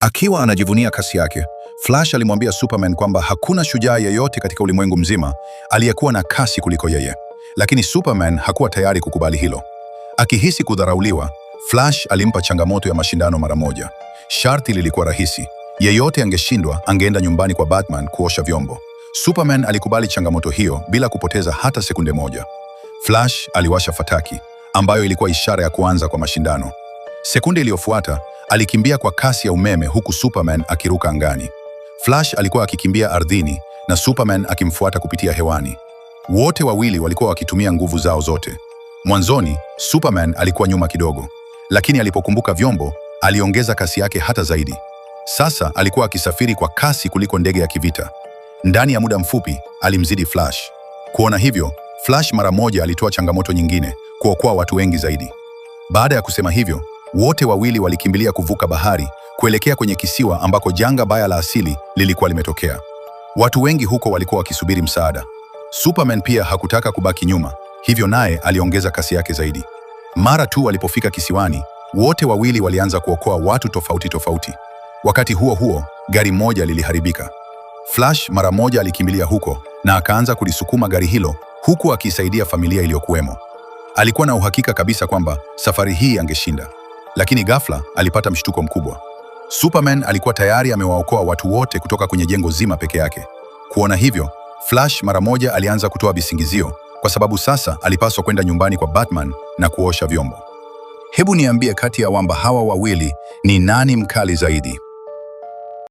Akiwa anajivunia kasi yake, Flash alimwambia Superman kwamba hakuna shujaa yeyote katika ulimwengu mzima aliyekuwa na kasi kuliko yeye. Lakini Superman hakuwa tayari kukubali hilo. Akihisi kudharauliwa, Flash alimpa changamoto ya mashindano mara moja. Sharti lilikuwa rahisi. Yeyote angeshindwa angeenda nyumbani kwa Batman kuosha vyombo. Superman alikubali changamoto hiyo bila kupoteza hata sekunde moja. Flash aliwasha fataki, ambayo ilikuwa ishara ya kuanza kwa mashindano. Sekunde iliyofuata, alikimbia kwa kasi ya umeme huku Superman akiruka angani. Flash alikuwa akikimbia ardhini na Superman akimfuata kupitia hewani. Wote wawili walikuwa wakitumia nguvu zao zote. Mwanzoni, Superman alikuwa nyuma kidogo, lakini alipokumbuka vyombo, aliongeza kasi yake hata zaidi. Sasa alikuwa akisafiri kwa kasi kuliko ndege ya kivita. Ndani ya muda mfupi, alimzidi Flash. Kuona hivyo, Flash mara moja alitoa changamoto nyingine, kuokoa watu wengi zaidi. Baada ya kusema hivyo, wote wawili walikimbilia kuvuka bahari kuelekea kwenye kisiwa ambako janga baya la asili lilikuwa limetokea. Watu wengi huko walikuwa wakisubiri msaada. Superman pia hakutaka kubaki nyuma, hivyo naye aliongeza kasi yake zaidi. Mara tu walipofika kisiwani, wote wawili walianza kuokoa watu tofauti tofauti. Wakati huo huo, gari moja liliharibika. Flash mara moja alikimbilia huko na akaanza kulisukuma gari hilo huku akisaidia familia iliyokuwemo. Alikuwa na uhakika kabisa kwamba safari hii angeshinda. Lakini ghafla alipata mshtuko mkubwa. Superman alikuwa tayari amewaokoa watu wote kutoka kwenye jengo zima peke yake. Kuona hivyo, Flash mara moja alianza kutoa visingizio kwa sababu sasa alipaswa kwenda nyumbani kwa Batman na kuosha vyombo. Hebu niambie, kati ya wamba hawa wawili ni nani mkali zaidi?